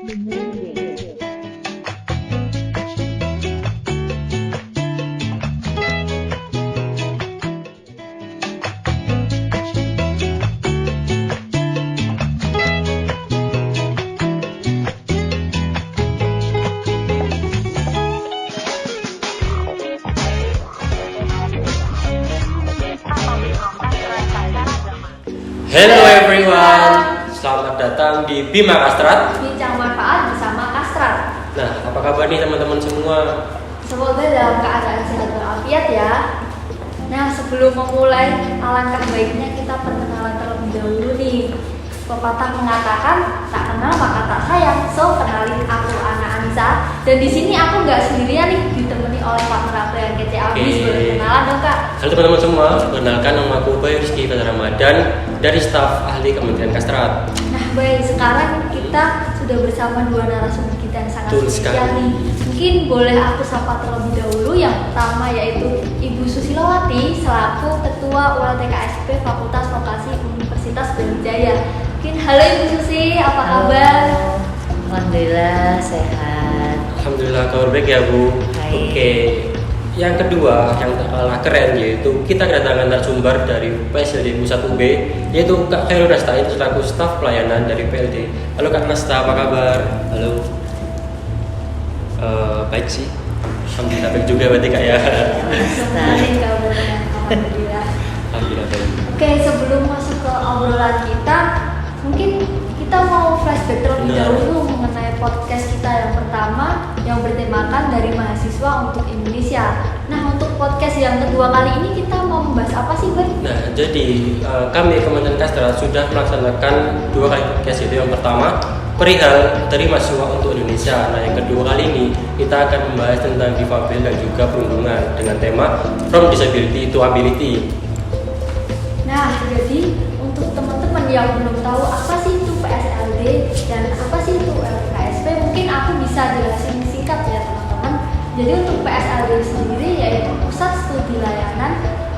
Hello everyone, selamat datang di Bima Kastrat. Bincang manfaat bersama Kastrat. Nah, apa kabar nih teman-teman semua? Semoga dalam keadaan sehat walafiat ya. Nah, sebelum memulai, alangkah baiknya kita perkenalan terlebih dahulu nih. Pepatah mengatakan tak kenal maka tak sayang. So, kenalin aku Ana Anissa. Dan di sini aku nggak sendirian nih, ditemani oleh partner aku yang kece abis. Boleh kenalan dong Kak? Halo teman-teman semua, perkenalkan nama aku Bayu Rizky Fajar Ramadan dari staf ahli Kementerian Kastrat. Nah, baik, sekarang kita sudah bersama dua narasumber kita yang sangat Betul spesial sekali. nih. Mungkin boleh aku sapa terlebih dahulu. Yang pertama yaitu Ibu Susilowati selaku Ketua ULTKSP Fakultas Vokasi Universitas Brawijaya. Mungkin halo Ibu Susi, apa kabar? Alhamdulillah sehat. Alhamdulillah kabar baik ya Bu. Baik. Oke. Yang kedua, yang tak kalah keren yaitu kita kedatangan narasumber dari PSLD Pusat UB, yaitu Kak Khairul Nasta selaku staf pelayanan dari PLD. Halo Kak Nasta, apa kabar? Halo. Baik sih. Alhamdulillah baik juga berarti Kak ya. Senang kabarnya, alhamdulillah. Alhamdulillah baik. Oke, sebelum masuk ke obrolan kita, mungkin kita mau flashback terlebih Benar. dahulu mengenai podcast kita yang pertama yang bertemakan dari mahasiswa untuk Indonesia. Nah, untuk podcast yang kedua kali ini kita mau membahas apa sih, Bay? Nah, jadi kami Kementerian Kastrat sudah melaksanakan 2 kali podcast, yaitu yang pertama perihal dari mahasiswa untuk Indonesia. Nah, yang kedua kali ini kita akan membahas tentang difabel dan juga perundungan dengan tema From Disability to Ability. Nah, jadi untuk teman-teman yang belum tahu apa sih itu PSLD dan apa sih itu LKSP, mungkin aku bisa jelasin singkat ya teman-teman. Jadi untuk PSLD sendiri yaitu Pusat Studi Layanan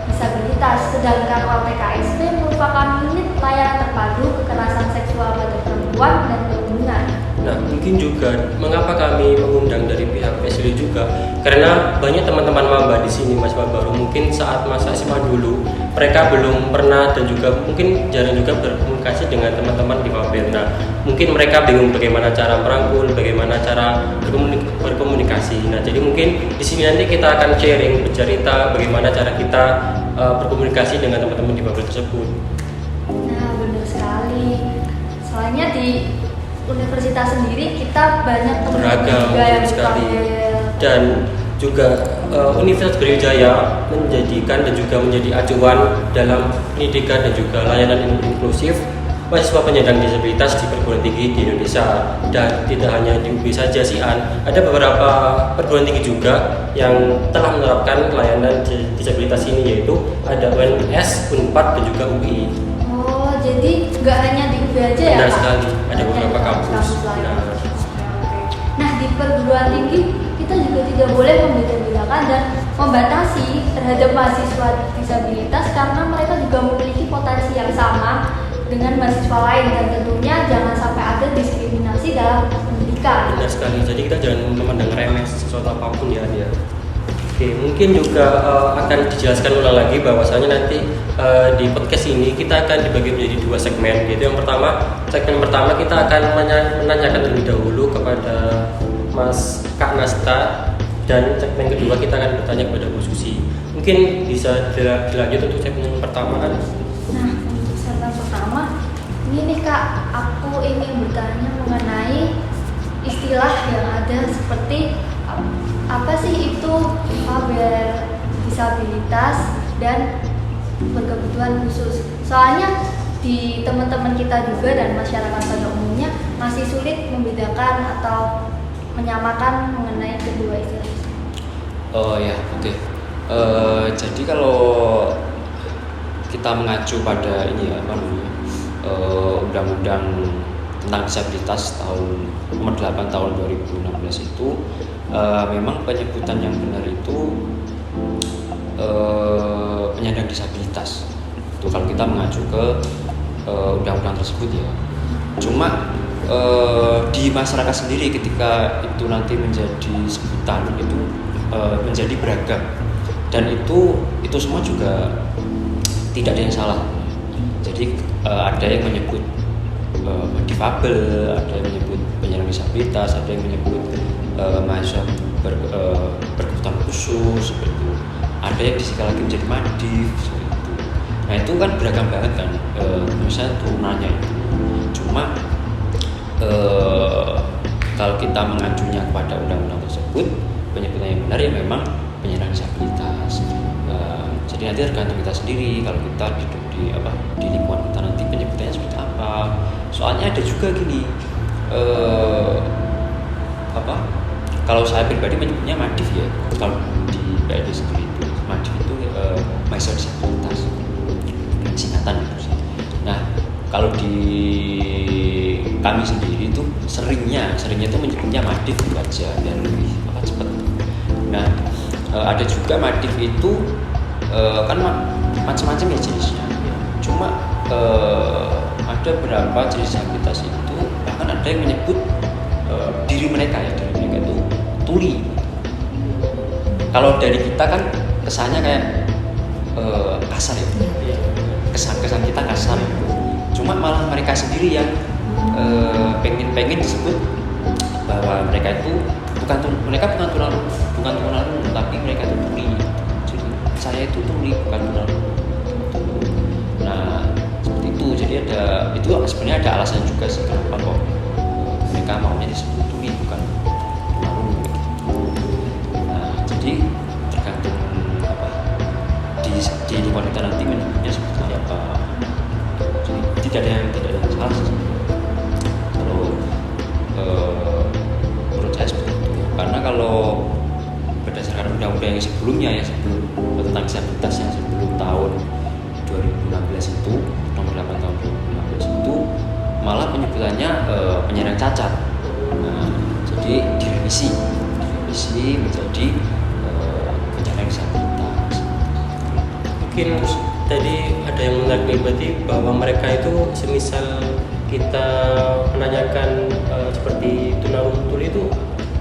Disabilitas, sedangkan LKSP merupakan unit layanan terpadu kekerasan seksual pada perempuan dan perundungan. Nah, mungkin juga mengapa kami mengundang dari pihak PSLD juga, karena banyak teman-teman maba di sini mahasiswa baru, mungkin saat masa SMA dulu mereka belum pernah dan juga mungkin jarang juga berkomunikasi dengan teman-teman di Mabel. Nah, mungkin mereka bingung bagaimana cara merangkul, bagaimana cara berkomunikasi. Nah, jadi mungkin di sini nanti kita akan sharing, bercerita bagaimana cara kita berkomunikasi dengan teman-teman di Mabel tersebut. Nah, benar sekali. Soalnya di universitas sendiri kita banyak teman Beragam juga yang sekali. difabel. Dan juga Universitas Brawijaya menjadikan dan juga menjadi acuan dalam pendidikan dan juga layanan inklusif mahasiswa penyandang disabilitas di perguruan tinggi di Indonesia. Dan tidak hanya di UB saja sih An, ada beberapa perguruan tinggi juga yang telah menerapkan layanan disabilitas ini, yaitu ada UNS, Unpad dan juga UI. Oh, jadi nggak hanya di UB aja ya, Benar Pak? sekali, ada beberapa kampus. lain. Nah. Oke. Nah, di perguruan tinggi kita juga tidak boleh membeda-bedakan dan membatasi terhadap mahasiswa disabilitas karena mereka juga memiliki potensi yang sama dengan mahasiswa lain, dan tentunya jangan sampai ada diskriminasi dalam pendidikan. Benar sekali, jadi kita jangan memandang remeh sesuatu apapun ya dia. Oke, mungkin juga akan dijelaskan ulang lagi bahwasanya nanti di podcast ini kita akan dibagi menjadi 2 segmen. Yaitu yang pertama, segmen pertama kita akan menanyakan terlebih dahulu kepada Mas Kak Nasta, dan segmen kedua kita akan bertanya kepada Bu Susi. Mungkin bisa dilanjut untuk segmen pertama kan? Nah, untuk segmen pertama, ini nih Kak, aku ingin bertanya mengenai istilah yang ada seperti apa sih itu difabel, disabilitas, dan berkebutuhan khusus. Soalnya di teman-teman kita juga dan masyarakat pada umumnya masih sulit membedakan atau menyamakan mengenai kedua istilah itu. Oh ya, oke. Jadi kalau kita mengacu pada ini ya, apa namanya, Undang-Undang tentang Disabilitas nomor 8 tahun 2016 itu, memang penyebutan yang benar itu penyandang disabilitas. Itu kalau kita mengacu ke undang-undang tersebut ya. Cuma di masyarakat sendiri ketika itu nanti menjadi sebutan itu menjadi beragam, dan itu semua juga tidak ada yang salah. Jadi ada yang menyebut difabel, ada yang menyebut penyandang disabilitas, ada yang menyebut mahasiswa berkebutuhan khusus seperti itu, ada yang disingkat lagi menjadi madif seperti itu. Nah itu kan beragam banget kan, misalnya turunannya itu. Cuma kalau kita mengacunya kepada undang-undang tersebut, penyebutan yang benar ya memang penyandang disabilitas. Jadi nanti tergantung kita sendiri, kalau kita hidup di lingkungan kita nanti penyebutannya seperti apa. Soalnya ada juga gini, kalau saya pribadi menyebutnya madif ya, kalau di PLD sendiri itu madif itu mahasiswa disabilitas, singkatan itu sih. Nah kalau di kami sendiri itu seringnya itu menyebutnya madif itu aja dan lebih cepat. Nah ada juga madif itu kan macam-macam ya jenisnya. Cuma ada beberapa jenis disabilitas itu bahkan ada yang menyebut diri mereka itu tuli. Kalau dari kita kan kesannya kayak kasar ya, kesan kita kasar. Cuma malah mereka sendiri yang pengen disebut bahwa mereka itu bukan tunarungu, tapi mereka itu tuli. Jadi saya itu tuli, bukan tunarungu. Nah seperti itu. Jadi itu sebenarnya ada alasan juga sih kenapa kok mereka maunya disebut tuli bukan tunarungu. Nah jadi tergantung di lingkungan kita nanti menyebutnya seperti apa. Jadi tidak ada yang salah sih. Kalau menurut saya seperti itu. Karena kalau berdasarkan undang-undang yang sebelumnya sebelum tentang disabilitas yang sebelum tahun 2016 itu, nomor 8 tahun 2016 itu malah penyebutannya penyandang cacat. Nah, jadi direvisi menjadi penyandang disabilitas. Mungkin tadi ada yang menarik berarti bahwa mereka itu semisal kita menanyakan seperti tunarungu tuli itu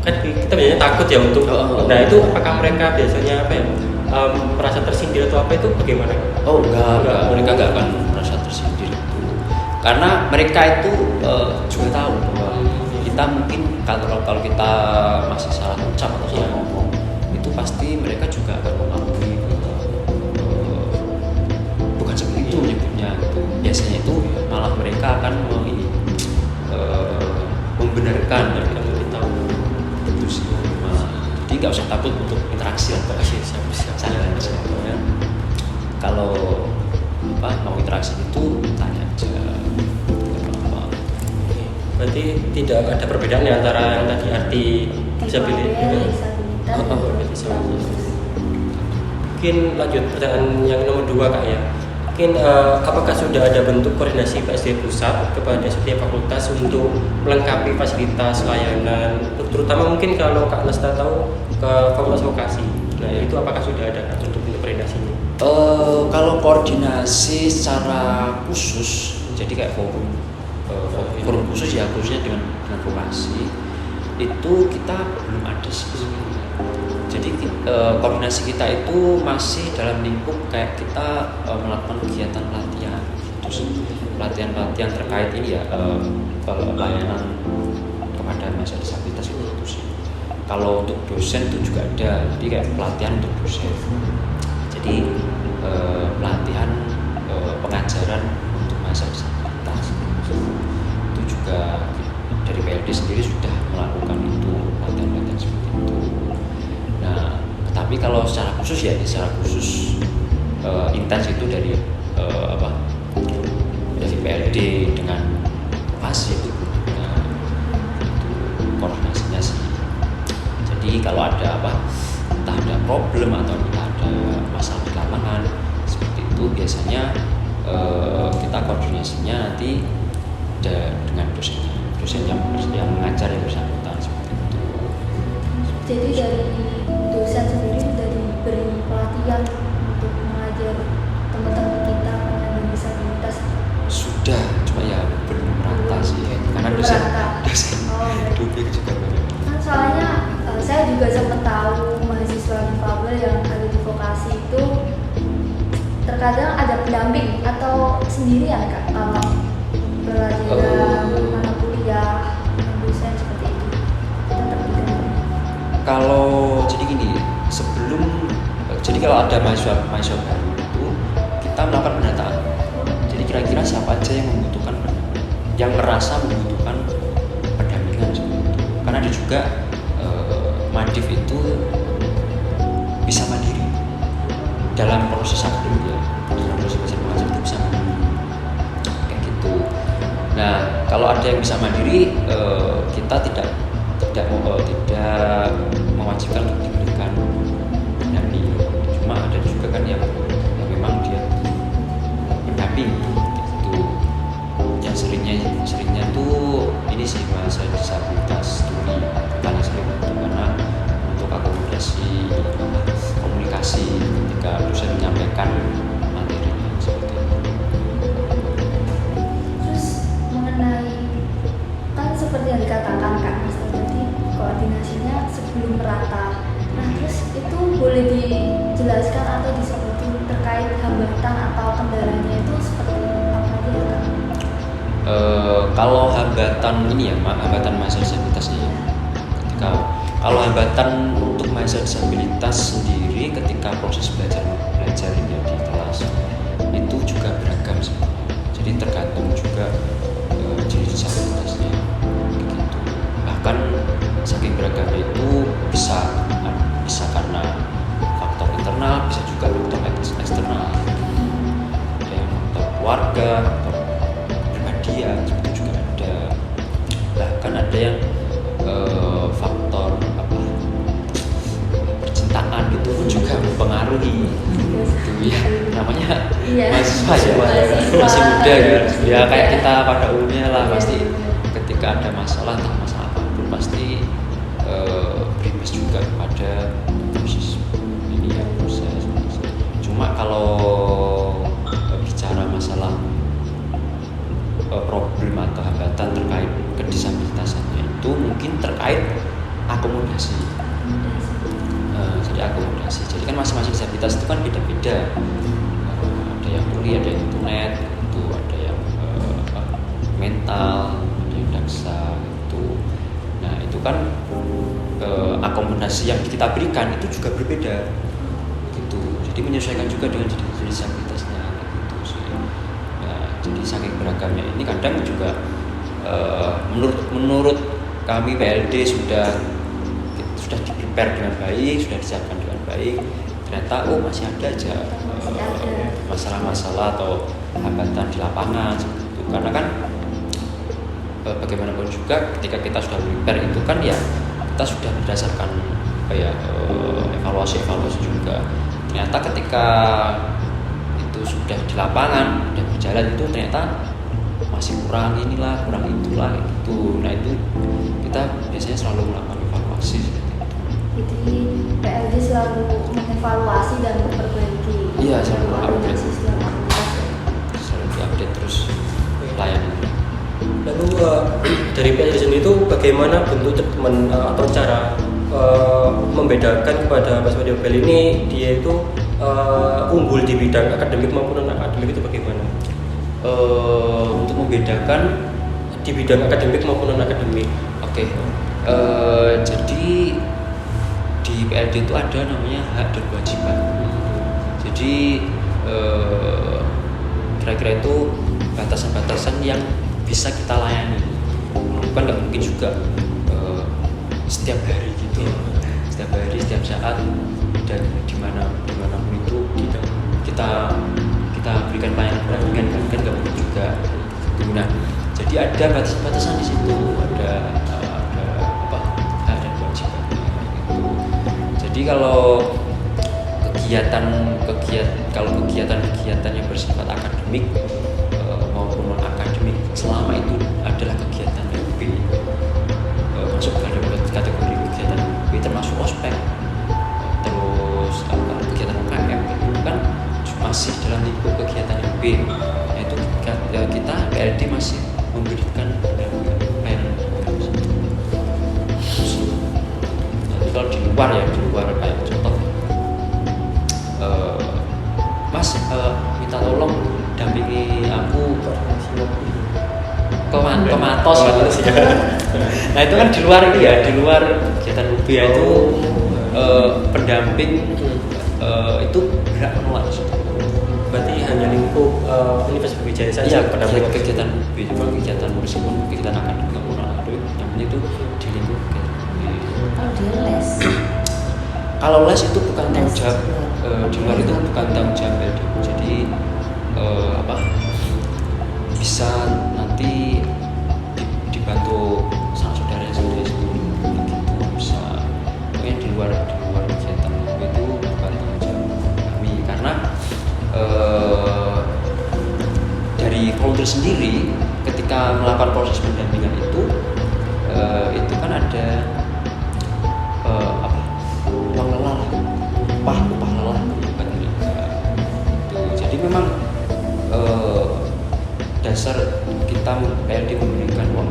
kan kita biasanya takut ya untuk nah itu apakah mereka biasanya merasa tersindir atau apa itu bagaimana? Enggak, mereka enggak akan merasa tersindir itu. Karena mereka itu juga tahu bahwa kita mungkin kalau kita masih salah ucap atau salah ngomong itu pasti mereka juga akan mengakui bukan seperti itu menyebutnya. Biasanya itu malah mereka akan membenarkan dan kita memberitahu itu sih. Jadi nggak usah takut untuk interaksi atau saya ya. Kalau mau interaksi itu tanya aja. Berarti tidak ada perbedaan ya antara yang tadi arti disabilitas. Mungkin lanjut pertanyaan yang nomor 2 Kak ya. Mungkin apakah sudah ada bentuk koordinasi PSD pusat kepada setiap fakultas untuk melengkapi fasilitas layanan, terutama mungkin kalau Kak Nesta tahu ke fakultas vokasi. Nah itu apakah sudah ada Kak untuk bentuk koordinasinya? Kalau koordinasi secara khusus, jadi kayak forum khusus ya, khususnya dengan vokasi itu kita belum ada sih. Jadi koordinasi kita itu masih dalam lingkup kayak kita melakukan kegiatan pelatihan gitu sih. Pelatihan terkait ini ya pelayanan kepada mahasiswa disabilitas itu sih. Kalau untuk dosen itu juga ada, jadi kayak pelatihan untuk dosen. Jadi pelatihan pengajaran untuk mahasiswa disabilitas itu juga dari PLD sendiri sudah melakukan itu pelatihan seperti itu. Nah, tapi kalau secara khusus intens itu dari dari PLD dengan vokasi itu koordinasinya sih. Jadi kalau ada entah ada problem atau entah ada masalah di lapangan seperti itu, biasanya kita koordinasinya nanti dengan dosen yang mengajar yang bersangkutan seperti itu. Jadi dari dosen sendiri sudah diberi pelatihan untuk mengajar teman-teman kita penyandang disabilitas. Sudah, cuma ya belum rata sih, karena dosen Oh, baik. Dufik juga banyak. Kan soalnya saya juga sempat tahu mahasiswa difabel yang ada di vokasi itu terkadang ada pendamping atau sendirian Kak kalau belajar mana kuliah dosen seperti itu tetap didampingi. Kalau jadi gini, jadi kalau ada mahasiswa baru itu kita melakukan pendataan. Jadi kira-kira siapa aja yang membutuhkan pendampingan, yang merasa membutuhkan pendampingan seperti itu. Karena ada juga Madif itu bisa mandiri dalam proses akademik ya, dalam proses belajar mengajar itu bisa mandiri kayak gitu. Nah kalau ada yang bisa mandiri, kita tidak mewajibkan untuk diberikan pendamping. Cuma ada juga kan yang memang dia pendamping gitu. Yang seringnya tuh ini sih bahasa disabilitas tuli paling sering itu karena untuk akomodasi komunikasi ketika dosen menyampaikan materinya seperti itu. Terus mengenai kan seperti yang dikatakan Kak Mas tadi koordinasinya sebelum merata. Nah terus itu boleh dijelaskan atau disoroti terkait hambatan atau kendalanya itu seperti apa dia Kak? Kalau hambatan ini ya, hambatan mahasiswa disabilitas ini. Kalau hambatan untuk mahasiswa disabilitas sendiri ketika proses belajar ini di kelas itu juga beragam sebenarnya. Jadi tergantung juga jenis disabilitasnya gitu. Bahkan saking beragamnya itu bisa karena faktor internal, bisa juga faktor eksternal. Ada yang faktor keluarga, faktor pribadian, itu juga ada. Bahkan ada yang faktor percintaan gitu pun juga mempengaruhi gitu ya, namanya mahasiswa ya, masih muda gitu ya, kayak kita pada umumnya lah, pasti ketika ada masalah entah masalah apapun pasti berimbas juga kepada proses ini ya, proses. Cuma kalau bicara masalah problem atau hambatan terkait kedisabilitasannya itu mungkin terkait akomodasi. Jadi akomodasi. Jadi kan masing-masing disabilitas itu kan beda-beda. Ada yang tuli, ada yang tunet, itu ada yang mental, ada yang daksa itu. Nah itu kan akomodasi yang kita berikan itu juga berbeda. Gitu. Jadi menyesuaikan juga dengan jenis disabilitasnya. Gitu sih. Nah, jadi saking beragamnya ini kadang juga menurut kami PLD sudah di-prepare dengan baik, sudah disiapkan dengan baik, ternyata masih ada aja masalah-masalah atau hambatan di lapangan seperti itu. Karena kan bagaimanapun juga ketika kita sudah prepare itu kan ya kita sudah berdasarkan evaluasi juga. Ternyata ketika itu sudah di lapangan, sudah berjalan itu ternyata masih kurang inilah, kurang itulah gitu. Nah itu kita biasanya selalu melakukan evaluasi. Jadi PLD selalu mengevaluasi dan memperbaiki. Iya, selalu update. Selalu diupdate terus pelayanan. Lalu dari PLD sendiri itu bagaimana bentuk treatment atau cara membedakan kepada mahasiswa difabel ini dia itu unggul di bidang akademik maupun non akademik itu bagaimana? Untuk membedakan Di bidang akademik maupun non akademik. Oke. Jadi di PLD itu ada namanya hak dan kewajiban. Jadi kira-kira itu batasan-batasan yang bisa kita layani. Bukan nggak mungkin juga setiap hari gitu, setiap hari, setiap saat dan dimanapun itu kita berikan pelayanan pendampingan kan nggak mungkin juga. Nah, jadi ada batasan-batasan di situ, ada hak dan kewajiban gitu. Jadi kalau kegiatan yang bersifat akademik maupun non akademik selama itu adalah kegiatan LP, masuk ke kategori kegiatan LP termasuk ospek, terus kegiatan UKM itu kan masih dalam lingkup kegiatan LP, yaitu kita PLD masih memberikan pelayanan luar ya, di luar kayak contoh Mas minta tolong dampingi aku ke Matos gitu. Nah itu kan di luar ini ya, di luar kegiatan UB itu pendamping itu berhak menolak. Berarti hanya lingkup Universitas Wijaya saja Iya, pendamping kegiatan UB, cuma kegiatan meskipun kegiatan akademik nggak menolak itu, yang penting itu di lingkup kegiatan UB. Kalau dia les, Kalau les itu bukan tanggung jawab, Les. di luar itu bukan tanggung jawab ya. Jadi apa? Bisa nanti dibantu sama saudara sendiri gitu. Bisa, pokoknya di luar kegiatan itu bukan tanggung jawab kami karena dari volunteer sendiri ketika melakukan proses pendampingan itu kan ada apa? Uang lelah, upah lelah gitu. Jadi memang dasar kita PLD memberikan uang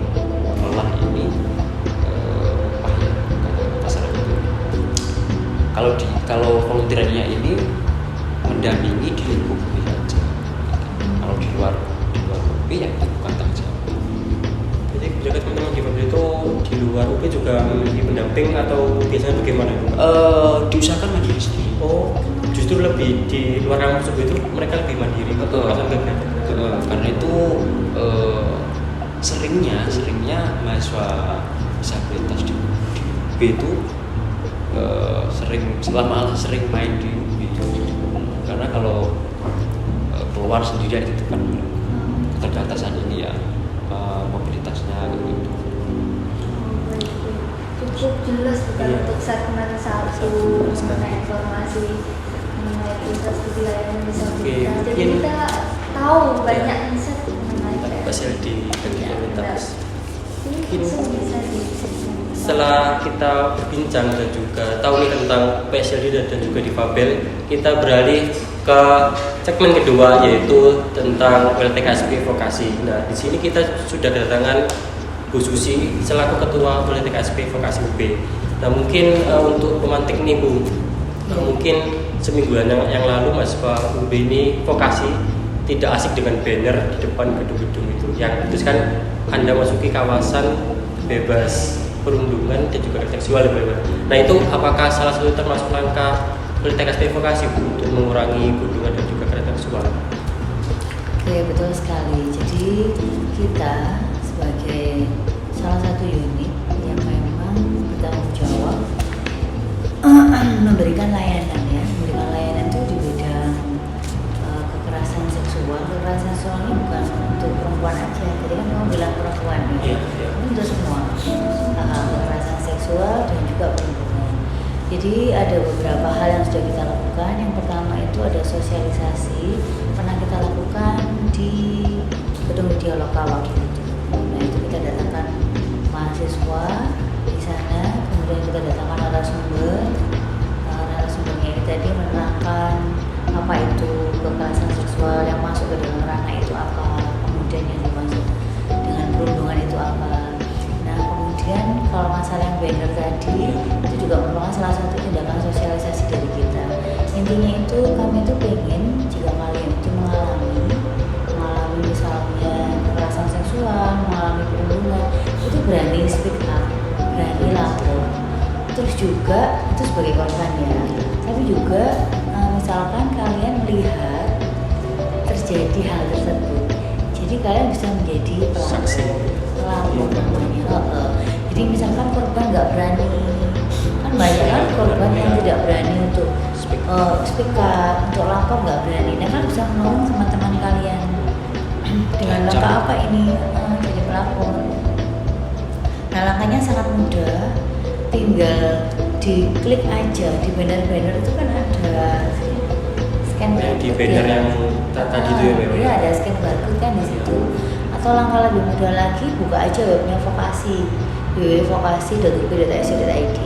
lelah ini upah ya dasar itu. Kalau volunteernya ini mendampingi di lingkup UB aja. Kalau di luar UB ya itu bukan tanggung jawab. Jadi kebijakan teman-teman di Fabel itu di luar UB juga memiliki pendamping atau biasanya bagaimana itu? Diusahakan mandiri sendiri. Oh, justru lebih di luar kampus UB itu mereka lebih mandiri untuk melakukan kegiatan. Karena itu seringnya mahasiswa disabilitas di UB itu sering main di UB. Karena kalau keluar sendirian itu kan keterbatasan ini ya mobilitasnya gitu. Cukup jelas bukan Iya. untuk segmen satu mengenai informasi mengenai pusat studi layanan disabilitas. Oke, Jadi mungkin- kita tahu banyak insight mengenai PSLD dan disabilitas. Ini Mungkin- langsung bisa di Setelah kita berbincang dan juga tahu nih tentang PSLD dan juga di Fabel, kita beralih ke segmen kedua yaitu tentang LTKSP Vokasi. Nah, di sini kita sudah kedatangan Bu Susi selaku Ketua LTKSP Vokasi UB. Nah, mungkin untuk pemantik nih Bu, mungkin semingguan yang lalu mahasiswa UB ini vokasi tidak asik dengan banner di depan gedung-gedung itu yang tuliskan Anda masuki kawasan bebas perundungan dan juga seksual. Nah, itu apakah salah satu termasuk langkah LTKSP Vokasi Bu untuk mengurangi perundungan dan juga kekerasan seksual? oke betul sekali. Jadi kita sebagai salah satu unit yang memang bertanggung jawab memberikan layanan itu di bidang kekerasan seksual. Kekerasan seksual ini bukan untuk perempuan aja. Tadi kan kamu bilang perempuan ya. Iya. Ini untuk semua. Kekerasan seksual dan juga perempuan. Jadi ada beberapa hal yang sudah kita lakukan. Yang pertama itu ada sosialisasi pernah kita lakukan di gedung media lokal waktu itu. Nah itu kita datangkan mahasiswa di sana, kemudian kita datangkan narasumbernya ini tadi menerangkan apa itu kekerasan seksual yang masuk ke dalam ranah itu apa, kemudian yang dimaksud dengan perundungan itu apa. Nah kemudian kalau masalah yang banner tadi itu juga merupakan salah satu tindakan sosialisasi dari kita. Intinya itu kami itu pengen jika kalian itu mengalami misalnya kekerasan seksual, mengalami perundungan, itu berani speak up, berani lapor. Terus juga itu sebagai korban ya, tapi juga misalkan kalian melihat terjadi hal tersebut, jadi kalian bisa menjadi Saksi. pelapor namanya. Jadi misalkan korban nggak berani, kan banyak kan korban yang tidak berani untuk speak up, untuk lapor nggak berani. Nah kan bisa menolong teman-teman kalian dengan langkah apa ini jadi pelapor. Nah langkahnya sangat mudah, tinggal diklik aja di banner-banner itu kan ada scan barcode Di banner ya. yang tadi itu ya, Mbak? Iya ada scan barcode kan di situ. Atau langkah lebih mudah lagi, buka aja webnya Vokasi, www.vokasi.ub.ac.id.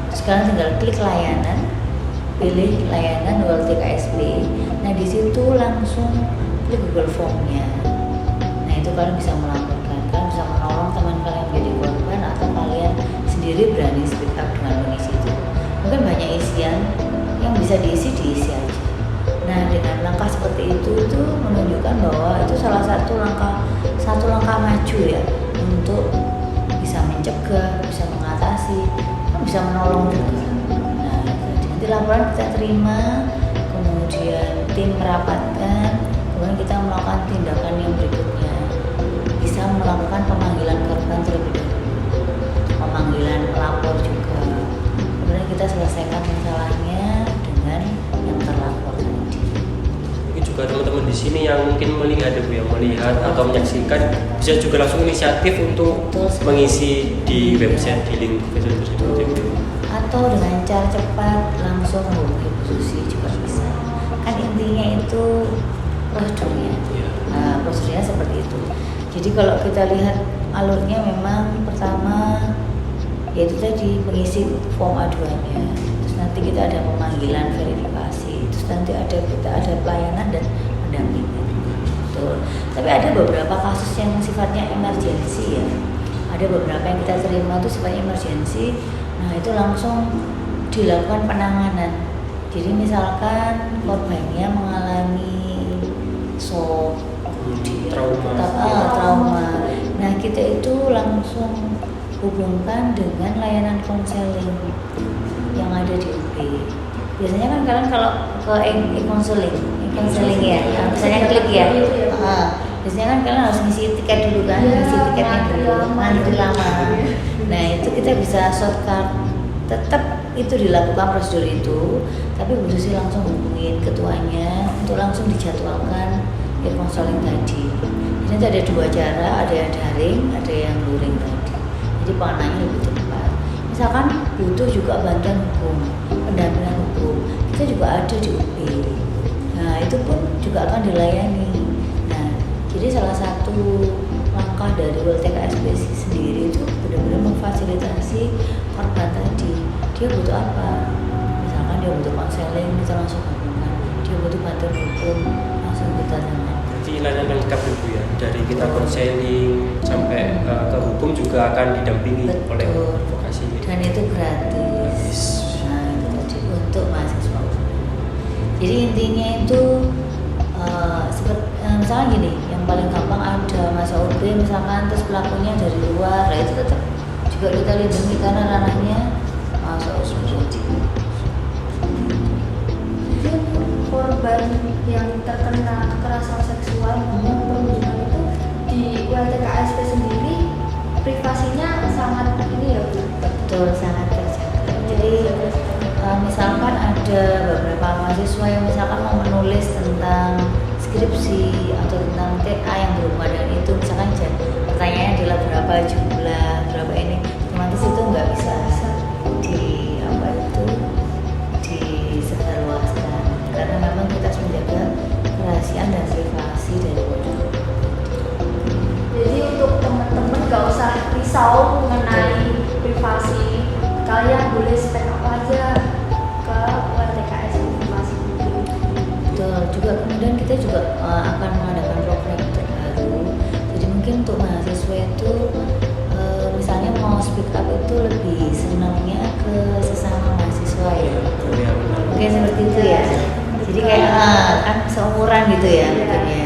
Terus kalian tinggal klik layanan, pilih layanan WLTKSP. Nah di situ langsung klik Google Form-nya. Nah itu kalian bisa melaporkan, kalian bisa menolong teman kalian menjadi korban atau kalian sendiri berani speak up dengan mengisi itu. bisa diisi aja. Nah dengan langkah seperti itu menunjukkan bahwa itu salah satu langkah maju ya untuk bisa mencegah, bisa mengatasi, bisa menolong juga. Nah nanti laporan kita terima, kemudian tim merapatkan, kemudian kita melakukan tindakan yang berikutnya, bisa melakukan pemanggilan korban terlebih dahulu, pemanggilan pelapor juga, kemudian kita selesaikan masalahnya dengan yang terlapor tadi. Mungkin juga teman-teman di sini yang mungkin melihat atau menyaksikan bisa juga langsung inisiatif untuk mengisi di website di link facebook.com atau dengan cara cepat langsung menghubungi Bu Susi juga bisa. Kan intinya itu prosedurnya. Prosedurnya seperti itu. Jadi kalau kita lihat alurnya memang pertama yaitu tadi mengisi form aduannya. Terus nanti kita ada pemanggilan verifikasi. Terus nanti kita ada pelayanan dan pendampingan. Betul. Tapi ada beberapa kasus yang sifatnya emergensi ya. Ada beberapa yang kita terima itu sifatnya emergensi. Nah itu langsung dilakukan penanganan. Jadi misalkan korbannya mengalami shock, trauma. Nah kita itu langsung hubungkan dengan layanan konseling yang ada di UB. Biasanya kan kalian kalau ke e-konseling ya, misalnya klik ya. Biasanya kan kalian harus ngisi tiket dulu kan, ngisi tiketnya dulu, nanti lama. Nah itu kita bisa shortcut, tetap itu dilakukan prosedur itu, tapi Bu Susi langsung hubungin ketuanya untuk langsung dijadwalkan e-konseling tadi. Jadi ada dua cara, ada yang daring, ada yang luring tadi. Jadi penanganannya lebih cepat. Misalkan butuh juga bantuan hukum, pendampingan hukum, kita juga ada di UB. Nah itu pun juga akan dilayani. Nah jadi salah satu langkah dari WLTKSP sendiri itu benar-benar memfasilitasi korban tadi. Dia butuh apa? Misalkan dia butuh konseling, kita langsung hubungan. Dia butuh bantuan hukum, langsung kita tangani. Jadi layanan lengkap itu ya, dari kita konseling sampai ke hukum juga akan didampingi oleh advokasi. Dan itu gratis. Nah itu tadi untuk mahasiswa. Jadi intinya itu misalnya gini, yang paling gampang ada masa UB misalkan terus pelakunya dari luar, nah itu tetap juga kita lindungi karena ranahnya masa UB. Korban yang terkena kekerasan seksual maupun perundungan itu di WLTKSP sendiri privasinya sangat ini ya Bu? Betul, sangat terjaga. Jadi misalkan ada beberapa mahasiswa yang misalkan mau menulis tentang skripsi atau tentang TA yang berhubungan dengan itu, misalkan pertanyaannya adalah berapa jumlah, berapa ini, otomatis itu nggak bisa disebarluaskan karena memang kita harus menjaga kerahasiaan dan privasi dari korban. Jadi untuk teman-teman gak usah risau mengenai privasi, kalian boleh speak up aja ke WLTKS privasi. Betul, juga kemudian kita juga akan mengadakan program terbaru. Jadi mungkin untuk mahasiswa itu misalnya mau speak up itu lebih senangnya ke sesama mahasiswa ya. Mungkin seperti itu ya. Jadi kayak kan seumuran gitu ya mungkinnya.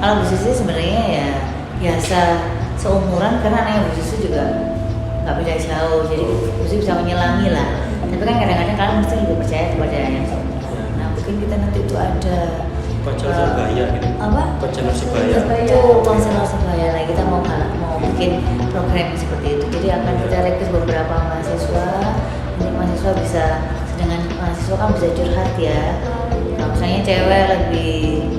Kalau Bu Susi sebenarnya ya biasa seumuran karena anaknya Bu Susi juga nggak beda jauh, jadi Bu Susi bisa menyelangi lah. Tapi kan kadang-kadang kalian mesti lebih percaya kepada yang seumuran. Nah mungkin kita nanti itu ada konselor sebaya gitu. Apa? Konselor sebaya. Itu konselor sebaya lah. Kita mau bikin program seperti itu. Jadi akan kita rekrut beberapa mahasiswa. Nanti mahasiswa bisa dengan mahasiswa kan bisa curhat ya. Nah, misalnya cewek lebih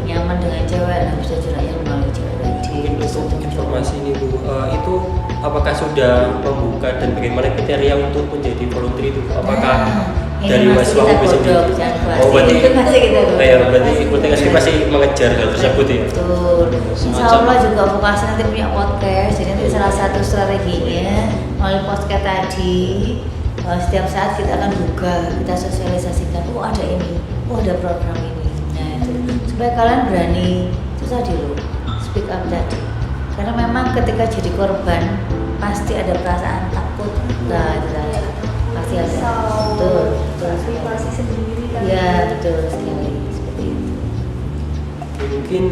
nyaman dengan cewek, nah bisa curhatnya melalui cewek tadi. Untuk informasi ini Bu, itu apakah sudah membuka dan bagaimana kriteria untuk menjadi volunteer itu? Apakah dari mahasiswa UB sendiri? Oh berarti masih mengejar hal tersebut ya? Betul. Insya Allah juga vokasi nanti punya podcast. Jadi nanti salah satu strateginya melalui podcast tadi, setiap saat kita akan buka, kita sosialisasikan. Oh ada ini, oh ada program ini. Nah itu supaya kalian berani itu tadi loh, speak up tadi. Karena memang ketika jadi korban pasti ada perasaan takut. Nah itu tadi. siaga. pisau, Betul, betul. privasi sendiri kan. Ya betul sekali seperti itu. Mungkin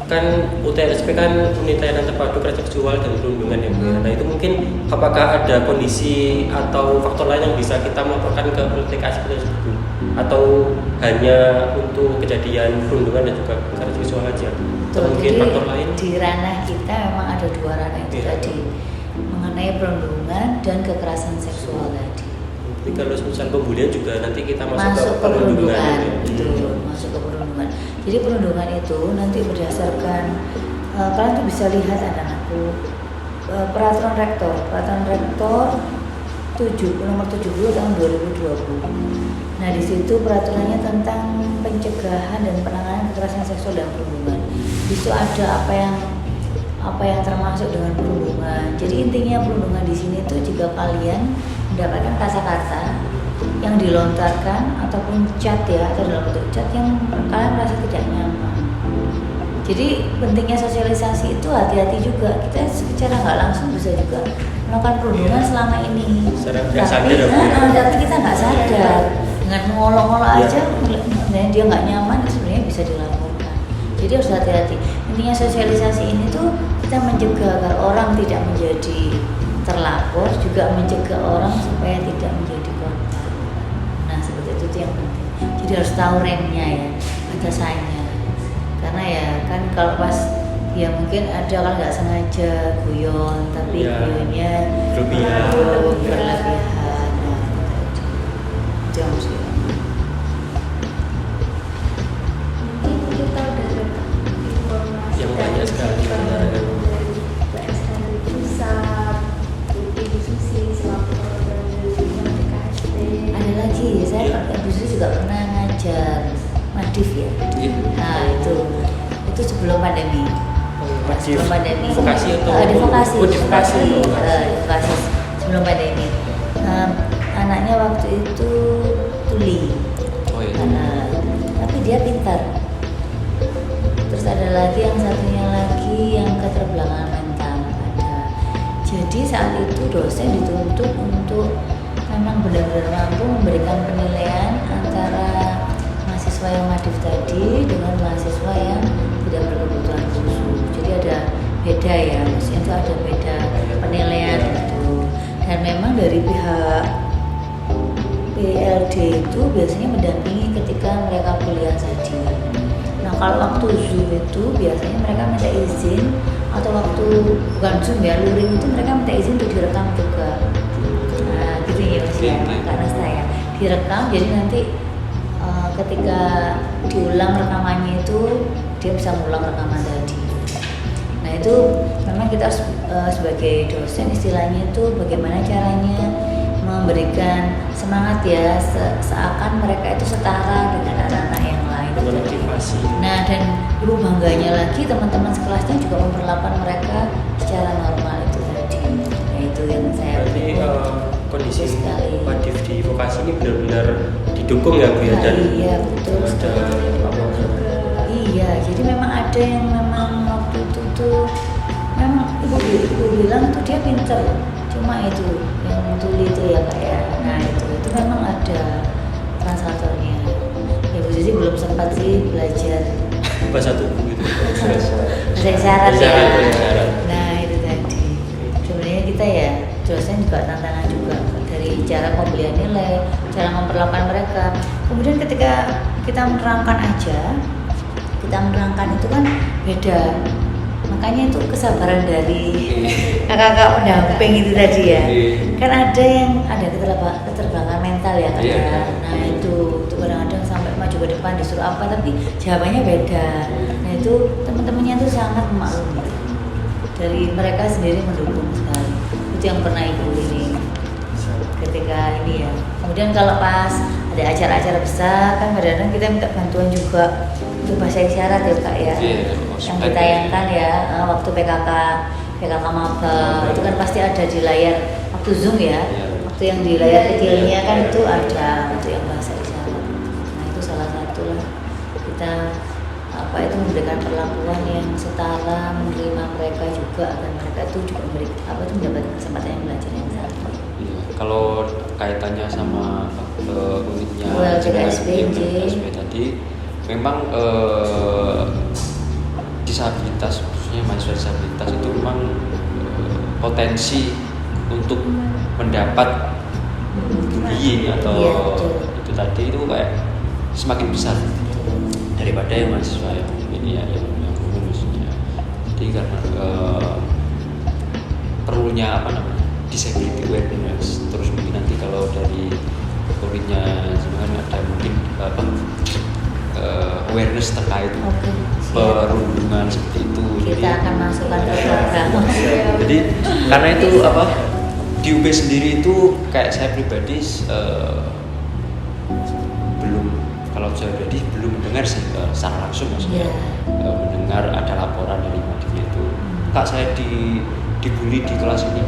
kan UTSP kan unit layanan terpadu kekerasan seksual dan perundungan ya Bu ya. Nah itu mungkin apakah ada kondisi atau faktor lain yang bisa kita melaporkan ke UTSP tersebut atau hanya untuk kejadian perundungan dan juga kekerasan seksual aja atau mungkin Jadi faktor lain? di ranah kita memang ada dua ranah itu Iya. tadi, mengenai perundungan dan kekerasan seksual tadi. Tapi kalau misal pembulian juga nanti kita masuk Masuk ke ke perundungan, ya. betul, masuk ke perundungan. Jadi perundungan itu nanti berdasarkan kalian tuh bisa lihat anak-anakku peraturan rektor nomor 70 tahun 2020. Nah di situ peraturannya tentang pencegahan dan penanganan kekerasan seksual dan perundungan. Di situ ada apa yang termasuk dengan perundungan. Jadi intinya perundungan di sini tuh jika kalian mendapatkan kata-kata yang dilontarkan ataupun chat ya, atau dalam bentuk chat yang kalian merasa tidak nyaman. Jadi pentingnya sosialisasi itu hati-hati juga. Kita secara nggak langsung bisa juga melakukan perundungan selama ini. Secara nggak sadar ya, Bu, ya? tapi kita nggak sadar dengan mengolok-olok aja, kemudian dia nggak nyaman, sebenarnya bisa dilaporkan. Jadi harus hati-hati. Intinya sosialisasi ini tuh kita mencegah agar orang tidak menjadi terlapor, juga mencegah orang supaya tidak menjadi korban. Nah seperti itu tuh yang penting. Jadi harus tahu remnya ya, batasannya. Karena ya kan kalau pas ya mungkin ada kan nggak sengaja guyon, tapi Ya, guyonnya berlebihan. berlebihan. Nah, itu yang harus kita. Mungkin kita udah dapat informasi Yang banyak dari sekali. dari PSN Pusat, Ibu Susi selaku dari KSD. Ada lagi, saya Ibu Susi juga pernah ngajar Madif ya. Iya. Nah itu sebelum pandemi. Madif. Sebelum pandemi. Vokasi atau di vokasi, Oh, di vokasi. di vokasi sebelum pandemi. Anaknya waktu itu tuli. Oh iya. Tapi dia pintar. Terus ada lagi yang satunya lagi yang keterbelakangan mental ada. Jadi saat itu dosen dituntut untuk memang benar-benar mampu memberikan penilaian antara mahasiswa yang madif tadi dengan mahasiswa yang tidak berkebutuhan khusus. Jadi ada beda ya, maksudnya itu ada beda penilaian itu. Dan memang dari pihak PLD itu biasanya mendampingi ketika mereka kuliah saja. Nah kalau waktu Zoom itu biasanya mereka minta izin, atau waktu bukan Zoom ya, luring itu mereka minta izin untuk direkam juga. Nah gitu ya Mas ya, karena saya direkam jadi nanti ketika diulang rekamannya itu dia bisa mengulang rekaman tadi. Nah itu memang kita harus sebagai dosen istilahnya itu bagaimana caranya memberikan semangat ya, seakan mereka itu setara dengan anak-anak yang lain. Motivasi. Nah dan ibu bangganya lagi teman-teman sekelasnya juga memperlakukan mereka secara normal itu tadi. Nah itu yang saya Berarti kondisi Bagus sekali. Madif di vokasi ini benar-benar didukung ya Bu ya, dan iya betul ada sekali. Iya, jadi memang ada yang memang waktu itu tuh memang ibu bilang tuh dia pinter, cuma itu yang tuli itu ya kayak, nah itu memang ada translatornya. Ibu Susi belum sempat sih belajar bahasa tubuh gitu. bahasa isyarat ya. Isyarat. Nah itu tadi. Sebenarnya kita ya dosen juga tantangan juga dari cara pembelian nilai, cara memperlakukan mereka. Kemudian ketika kita menerangkan aja, kita menerangkan itu kan beda. Makanya itu kesabaran dari kakak-kakak pendamping itu tadi ya. Kan ada yang ada keterbelakangan mental ya kan. Iya. Nah itu kadang-kadang sampai maju ke depan disuruh apa tapi jawabannya beda. Nah itu teman-temannya tuh sangat memaklumi. Dari mereka sendiri mendukung sekali. Itu yang pernah ibu ini ketika ini ya. Kemudian kalau pas ada acara-acara besar kan kadang-kadang kita minta bantuan juga untuk bahasa isyarat ya kak ya. Iya, Yang ditayangkan ya waktu PKK maba itu kan pasti ada di layar waktu Zoom ya. Iya. Waktu yang di layar kecilnya kan itu ada untuk yang bahasa isyarat. Nah itu salah satu lah kita apa itu memberikan perlakuan yang setara, menerima mereka juga agar mereka itu juga mendapat kesempatan yang belajar yang sama. Iya. kalau kaitannya sama unitnya ULTKSP tadi, memang disabilitas, khususnya mahasiswa disabilitas itu memang potensi untuk mendapat bullying atau itu tadi itu kayak semakin besar daripada yang mahasiswa yang ini ya yang khususnya. Jadi karena perlunya apa namanya disability awareness, terus mungkin nanti kalau dari unitnya sebenarnya ada mungkin apa awareness terkait perundungan seperti itu. Kita akan masukkan ke program. Jadi karena itu apa di UB sendiri itu kayak saya pribadi belum, kalau saya pribadi belum mendengar sih secara langsung maksudnya mendengar ada laporan dari Madinah itu kak saya dibully di kelas ini.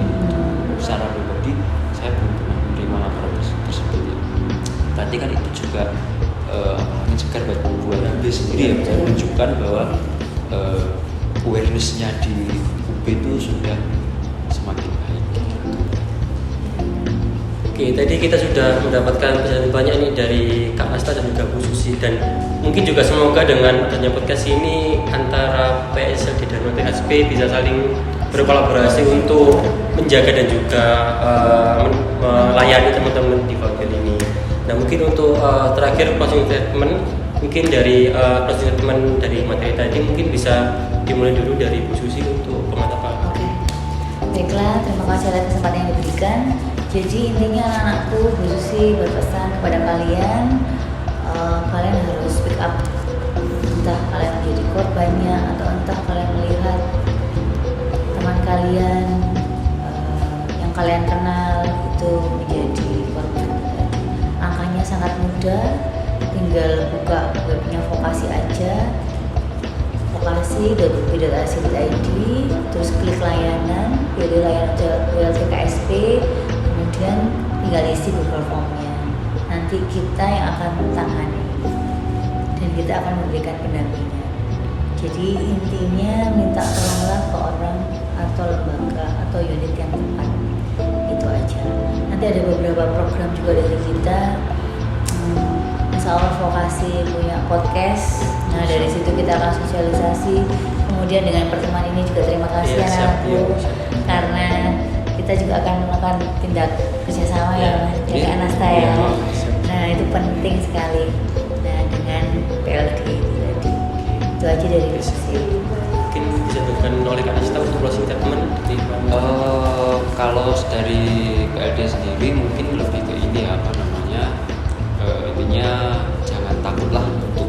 Secara pribadi saya belum pernah menerima laporan tersebut ya. Berarti kan itu juga angin segar buat UB sendiri ya, menunjukkan bahwa awareness-nya di UB itu sudah semakin baik. Oke, tadi kita sudah mendapatkan pesan banyak nih dari Kak Asta dan juga Bu Susi, dan mungkin juga semoga dengan adanya podcast ini antara PSLD dan UTSP bisa saling berkolaborasi untuk menjaga dan juga melayani teman-teman di Fabel ini. Nah, mungkin untuk terakhir closing statement mungkin dari closing statement dari materi tadi mungkin bisa dimulai dulu dari Bu Susi untuk pengetahuan. Oke. Baiklah, terima kasih atas kesempatan yang diberikan. Jadi intinya anak-anakku Bu Susi berpesan kepada kalian, kalian harus speak up. Entah kalian menjadi korbannya atau entah kalian melihat teman kalian yang kalian kenal itu menjadi korban. Angkanya sangat mudah, tinggal buka webnya Vokasi aja, vokasi.ub.ac.id, terus klik layanan, pilih layanan ULTKSP, kemudian tinggal isi Google Form-nya. Nanti kita yang akan tangani dan kita akan memberikan pendampingan. Jadi intinya minta tolonglah ke orang atau lembaga atau unit yang tepat, itu aja. Nanti ada beberapa program juga dari kita. Insya Allah Vokasi punya podcast. Nah dari situ kita akan sosialisasi. Kemudian dengan pertemuan ini juga terima kasih anakku karena kita juga akan melakukan tindak kerjasama ya dengan Anasta ya. Nah itu penting sekali. Nah dengan PLD tadi itu aja dari diskusi. Mungkin bisa diberikan oleh Kak Asta untuk closing statement dari kalau dari PLD sendiri mungkin lebih ke ini apa namanya intinya jangan takutlah untuk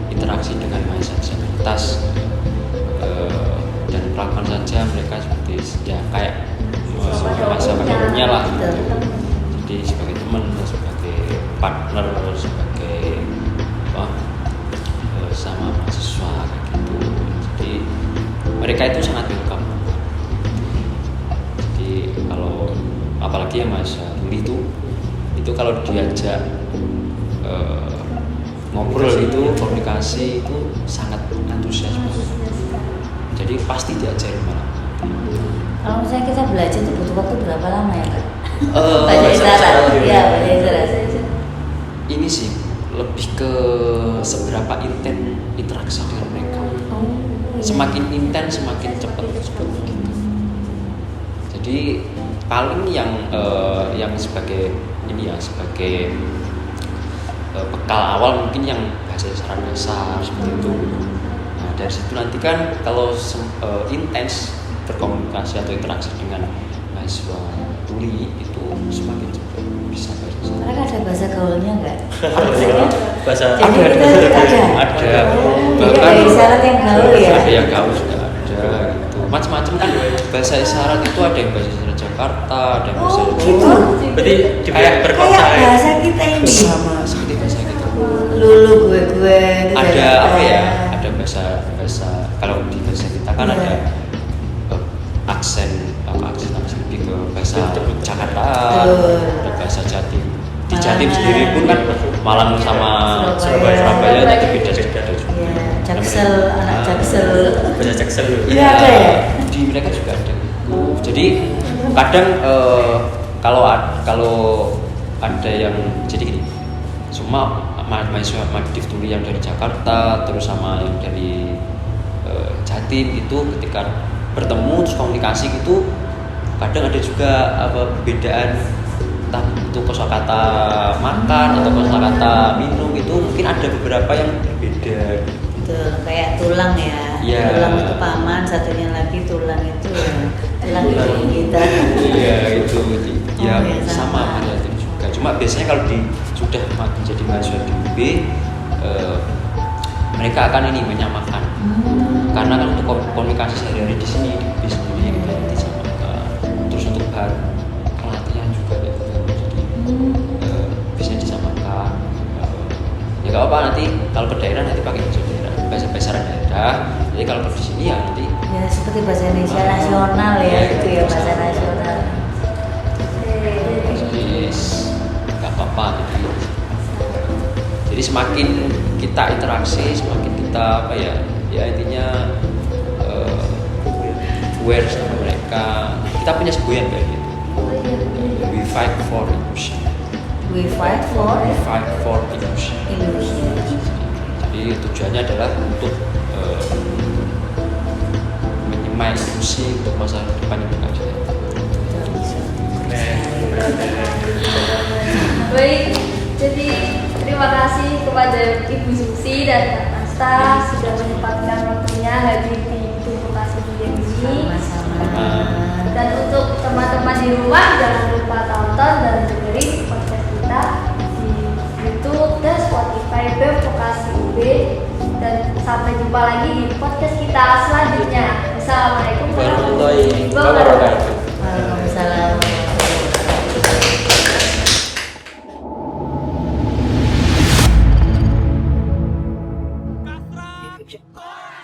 interaksi dengan mahasiswa disabilitas dan lakukan saja mereka seperti ya kayak masa pada umumnya lah gitu. Jadi sebagai teman, sebagai partner, sebagai apa sama mahasiswa kayak gitu. Jadi mereka itu sangat welcome. Jadi kalau apalagi yang mahasiswa tuli itu kalau diajak ngobrol itu komunikasi itu sangat antusias. Jadi pasti diajarin malah. Kalau misalnya kita belajar itu butuh waktu berapa lama ya Kak? Baca isyarat. Iya, baca isyarat. Ini sih lebih ke seberapa interaksi dengan mereka. Semakin intens semakin cepat begitu. Jadi paling yang sebagai ini ya sebagai bekal awal mungkin yang bahasa isyarat dasar seperti itu. Nah dari situ nanti kan kalau intens berkomunikasi atau interaksi dengan mahasiswa tuli itu semakin cepat bisa bahasa isyarat. Mereka ada bahasa gaulnya nggak? bahasa Jadi kita ada bahkan ada isyarat yang gaul ya. Ada yang gaul juga ada gitu. Macam-macam kan bahasa isyarat itu ada yang bahasa isyarat Jakarta, ada yang bahasa Gitu. berarti di Kayak berkota Kayak ya. bahasa kita ini. sama seperti bahasa kita. Lulu gue itu Ada Jakarta. apa ya? Ada bahasa kalau di bahasa kita kan Iya. ada aksen lebih ke bahasa Jakarta, Betul. ada bahasa Jatim. Di Jatim Malang. sendiri pun kan Malang sama Surabaya itu beda juga. Iya, Jaksel, anak Jaksel. Bahasa Jaksel. Iya ada ya. Di mereka juga ada. Jadi kadang kalau ada yang jadi gini, semua mahasiswa Madif dulu yang dari Jakarta terus sama yang dari Jatim itu ketika bertemu terus komunikasi gitu kadang ada juga perbedaan, entah itu kosakata makan atau kosakata minum, itu mungkin ada beberapa yang berbeda. Betul, kayak tulang ya. Iya. Tulang itu paman, satunya lagi tulang itu ya tulang ibu kita. Iya itu ya, Oh, ya, sama Mariatin juga. Cuma biasanya kalau sudah menjadi mahasiswa di UB mereka akan ini menyamakan. Karena kan untuk komunikasi sehari-hari di sini di UB sendiri kita disamakan. Terus untuk bahan pelatihan juga gitu. Jadi biasanya disamakan. Ya nggak apa nanti kalau ke daerah nanti pakai bahasa daerah, bahasa daerah. Jadi kalau di sini ya nanti Ya seperti bahasa Indonesia nasional ya, itu ya bahasa nasional. nggak apa-apa. Jadi semakin kita interaksi, semakin kita apa ya intinya aware sama mereka. Kita punya semboyan kayak gitu. We fight for inclusion. We fight for Inclusion. illusion. Jadi tujuannya adalah untuk menyemai inklusi untuk masa depan yang akan datang. Baik, jadi terima kasih kepada Ibu Susi dan Kak Asta sudah menyempatkan waktunya hadir di Vokasi Budian ini. Sama-sama. Dan untuk teman-teman di rumah jangan lupa tonton dan dengerin podcast kita di YouTube dan Spotify BEM Vokasi UB. Dan sampai jumpa lagi di podcast kita selanjutnya. Assalamualaikum warahmatullahi wabarakatuh. Waalaikumsalam. Kasra.